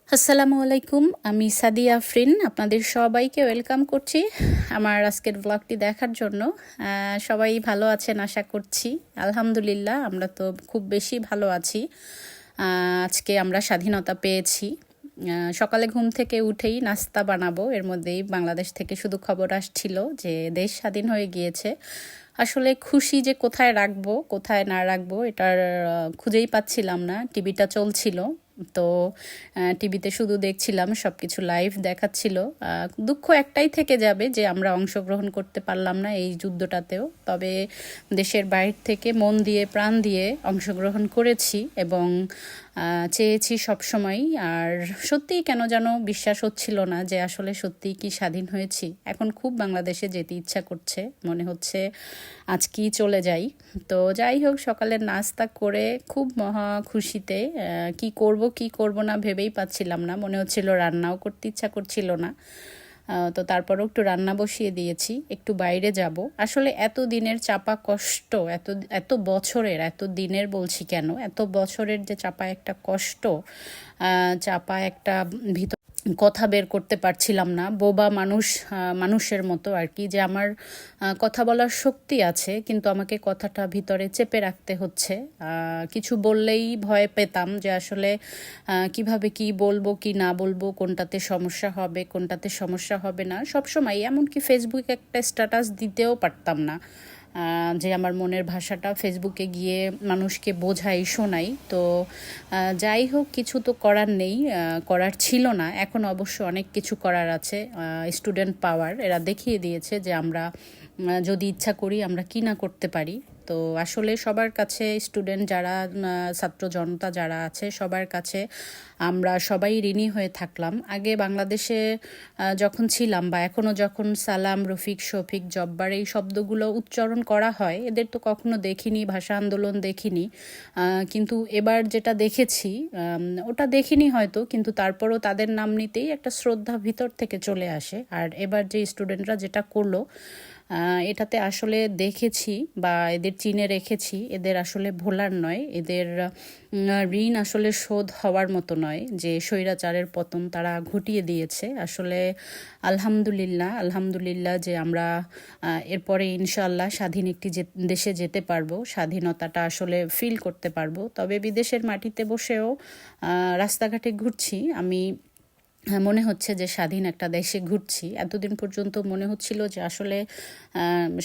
আসসালামু আলাইকুম, আমি সাদিয়া আফরিন আপনাদের সবাইকে ওয়েলকাম করছি আমার আজকের ব্লগটি দেখার জন্য। সবাই ভালো আছেন আশা করছি। আলহামদুলিল্লাহ আমরা তো খুব বেশি ভালো আছি। আজকে আমরা স্বাধীনতা পেয়েছি। সকালে ঘুম থেকে উঠেই নাস্তা বানাবো, এর মধ্যেই বাংলাদেশ থেকে শুধু খবর আসছিল যে দেশ স্বাধীন হয়ে গিয়েছে। আসলে খুশি যে কোথায় রাখবো কোথায় না রাখবো এটার খুঁজেই পাচ্ছিলাম না। টিভিটা চলছিল, তো টিভিতে শুধু দেখছিলাম, সব কিছু লাইভ দেখাচ্ছিল। দুঃখ একটাই থেকে যাবে যে আমরা অংশগ্রহণ করতে পারলাম না এই যুদ্ধটাতেও, তবে দেশের বাইরে থেকে মন দিয়ে প্রাণ দিয়ে অংশগ্রহণ করেছি এবং চেয়েছি সবসময়। আর সত্যিই কেন যেন বিশ্বাস হচ্ছিল না যে আসলে সত্যিই কি স্বাধীন হয়েছি। এখন খুব বাংলাদেশে যেতে ইচ্ছা করছে, মনে হচ্ছে আজকেই চলে যাই। তো যাই হোক, সকালের নাস্তা করে খুব মহা খুশিতে কি করব কি করব না ভেবেই পাচ্ছিলাম না, মনে হচ্ছিল রান্নাও করতে ইচ্ছা করছিল না। তো তারপরও একটু রান্না বসিয়ে দিয়েছি, একটু বাইরে যাব। আসলে এত দিনের চাপা কষ্ট, এত এত বছরের, এত দিনের বলছি কেন, এত বছরের যে চাপা একটা কষ্ট, চাপা একটা ভিতর কথা বের করতে পারছিলাম না। বোবা মানুষ, মানুষের মতো আর কি, যে আমার কথা বলার শক্তি আছে কিন্তু আমাকে কথাটা ভিতরে চেপে রাখতে হচ্ছে। কিছু বললেই ভয় পেতাম যে আসলে কিভাবে কি বলবো কি না বলবো, কোনটাতে সমস্যা হবে কোনটাতে সমস্যা হবে না। সবসময় এমনকি ফেসবুকে একটা স্ট্যাটাস দিতেও পারতাম না, যে আমার মনের ভাষাটা ফেসবুকে গিয়ে মানুষকে বোঝাই শোনাই। তো যাই হোক, কিছু তো করার নেই, করার ছিল না। এখন অবশ্য অনেক কিছু করার আছে। স্টুডেন্ট পাওয়ার এরা দেখিয়ে দিয়েছে যে আমরা যদি ইচ্ছা করি আমরা কি না করতে পারি। তো আসলে সবার কাছে, স্টুডেন্ট যারা, ছাত্র জনতা যারা আছে সবার কাছে আমরা সবাই ঋণী হয়ে থাকলাম। আগে বাংলাদেশে যখন ছিলাম বা এখনও যখন সালাম, রফিক, শফিক, জব্বার এই শব্দগুলো উচ্চারণ করা হয়, এদের তো কখনো দেখিনি, ভাষা আন্দোলন দেখিনি। কিন্তু এবার যেটা দেখেছি, ওটা দেখিনি হয়তো, কিন্তু তারপরও তাদের নাম নিতেই একটা শ্রদ্ধা ভিতর থেকে চলে আসে। আর এবার যে স্টুডেন্টরা যেটা করলো, এটাতে আসলে দেখেছি বা এদের চিনে রেখেছি, এদের আসলে ভোলার নয়, এদের ঋণ আসলে শোধ হওয়ার মতো নয়। যে স্বৈরাচারের পতন তারা ঘটিয়ে দিয়েছে, আসলে আলহামদুলিল্লাহ, আলহামদুলিল্লাহ যে আমরা এরপরে ইনশাআল্লাহ স্বাধীন একটি দেশে যেতে পারবো, স্বাধীনতাটা আসলে ফিল করতে পারবো। তবে বিদেশের মাটিতে বসেও রাস্তাঘাটে ঘুরছি আমি, মনে হচ্ছে যে স্বাধীন একটা দেশে ঘুরছি। এতদিন পর্যন্ত মনে হচ্ছিল যে আসলে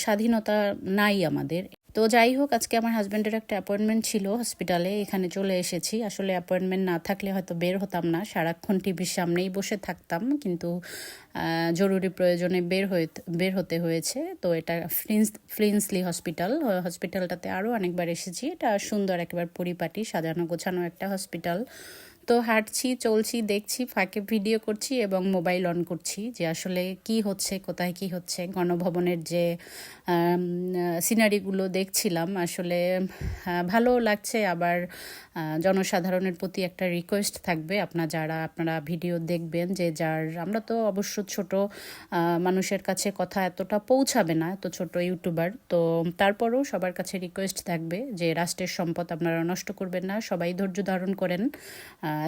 স্বাধীনতা নাই আমাদের। তো যাই হোক, আজকে আমার হাজব্যান্ডের একটা অ্যাপয়েন্টমেন্ট ছিল হসপিটালে, এখানে চলে এসেছি। আসলে অ্যাপয়েন্টমেন্ট না থাকলে হয়তো বের হতাম না, সারাক্ষণ টিভির সামনেই বসে থাকতাম, কিন্তু জরুরি প্রয়োজনে বের হতে হয়েছে। তো এটা ফ্লিন্সলি হসপিটাল, হসপিটালটাতে আরও অনেকবার এসেছি। এটা সুন্দর, একেবারে পরিপাটি সাজানো গোছানো একটা হসপিটাল। তো হাঁটছি, চলছি, দেখছি, ফাঁকে ভিডিও করছি এবং মোবাইল অন করছি যে আসলে কি হচ্ছে, কোথায় কি হচ্ছে। গণভবনের যে সিনারিগুলো দেখছিলাম, আসলে ভালো লাগছে। আবার জনসাধারণের প্রতি একটা রিকোয়েস্ট থাকবে, আপনারা ভিডিও দেখবেন, যে আমরা তো অবশ্য ছোট মানুষের কাছে কথা এতটা পৌঁছাবে না, এত ছোট ইউটিউবার, তো তারপরও সবার কাছে রিকোয়েস্ট থাকবে যে রাষ্ট্রের সম্পদ আপনারা নষ্ট করবেন না, সবাই ধৈর্য ধারণ করেন।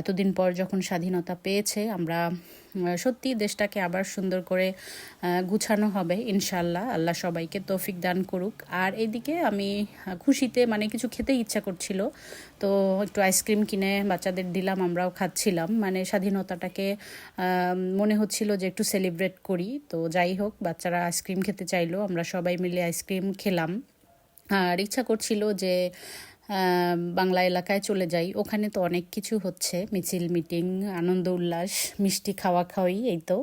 এতদিন পর যখন স্বাধীনতা পেয়েছে, আমরা সত্যি দেশটাকে আবার সুন্দর করে গুছানো হবে ইনশাল্লাহ। আল্লাহ সবাইকে তৌফিক দান করুক। আর এদিকে আমি খুশিতে, মানে কিছু খেতে ইচ্ছা করছিল, তো একটু আইসক্রিম কিনে বাচ্চাদের দিলাম, আমরাও খাচ্ছিলাম। মানে স্বাধীনতাটাকে মনে হচ্ছিল যে একটু সেলিব্রেট করি। তো যাই হোক, বাচ্চারা আইসক্রিম খেতে চাইলো, আমরা সবাই মিলে আইসক্রিম খেলাম। আর ইচ্ছা করছিল যে বাংলা এলাকায় চলে যাই, ওখানে তো অনেক কিছু হচ্ছে, মিছিল, মিটিং, আনন্দ উল্লাস, মিষ্টি খাওয়া খাওয়াই, এই তো।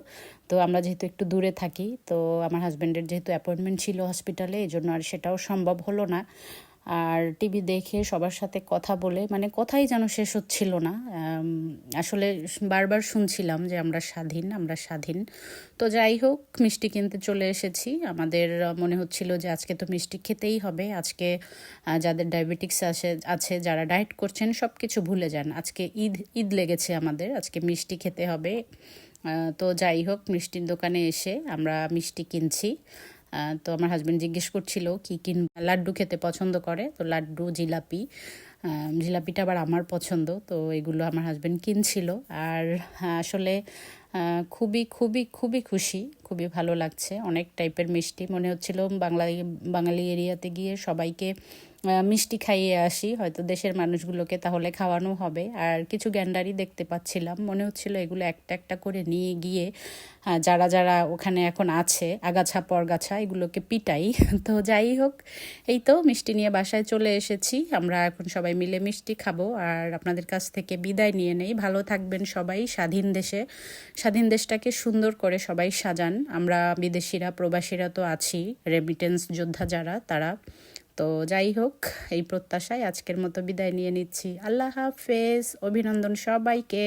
তো আমরা যেহেতু একটু দূরে থাকি, তো আমার হাজব্যান্ডের যেহেতু অ্যাপয়েন্টমেন্ট ছিল হসপিটালে, এই জন্য আর সেটাও সম্ভব হলো না। আর টিভি দেখে সবার সাথে কথা বলে, মানে কথাই যেন শেষ হচ্ছিল না। আসলে বারবার শুনছিলাম যে আমরা স্বাধীন, আমরা স্বাধীন। তো যাই হোক, মিষ্টি কিনতে চলে এসেছি। আমাদের মনে হচ্ছিল যে আজকে তো মিষ্টি খেতেই হবে। আজকে যাদের ডায়াবেটিক্স আছে, যারা ডায়েট করছেন, সব কিছু ভুলে যান, আজকে ঈদ লেগেছে আমাদের, আজকে মিষ্টি খেতে হবে। তো যাই হোক, মিষ্টির দোকানে এসে আমরা মিষ্টি কিনছি। তো আমার হাজব্যান্ড জিজ্ঞেস করছিল কি লাড্ডু খেতে পছন্দ করে, তো লাড্ডু, জিলাপি, জিলাপিটা আবার আমার পছন্দ, তো এগুলো আমার হাজব্যান্ড কিনছিল। আর আসলে খুবই খুবই খুবই খুশি, খুবই ভালো লাগছে। অনেক টাইপের মিষ্টি, মনে হচ্ছিল বাঙালি এরিয়াতে গিয়ে সবাইকে মিষ্টি খাইয়ে আসি, হয়তো দেশের মানুষগুলোকে তাহলে খাওয়ানো হবে। আর কিছু গ্যান্ডারি দেখতে পাচ্ছিলাম, মনে হচ্ছিল এগুলো একটা একটা করে নিয়ে গিয়ে যারা যারা ওখানে এখন আছে আগাছা পরগাছা এগুলোকে পিটাই। তো যাই হোক, এই তো মিষ্টি নিয়ে বাসায় চলে এসেছি। আমরা এখন সবাই মিলে মিষ্টি খাবো আর আপনাদের কাছ থেকে বিদায় নিয়ে নেই। ভালো থাকবেন সবাই। স্বাধীন দেশটাকে সুন্দর করে সবাই সাজান। আমরা বিদেশিরা, প্রবাসীরা তো আছি, রেমিটেন্স যোদ্ধা যারা, তারা। তো যাই হোক, এই প্রত্যাশায় আজকের মতো বিদায় নিয়ে নিচ্ছি। আল্লাহ হাফেজ, অভিনন্দন সবাইকে।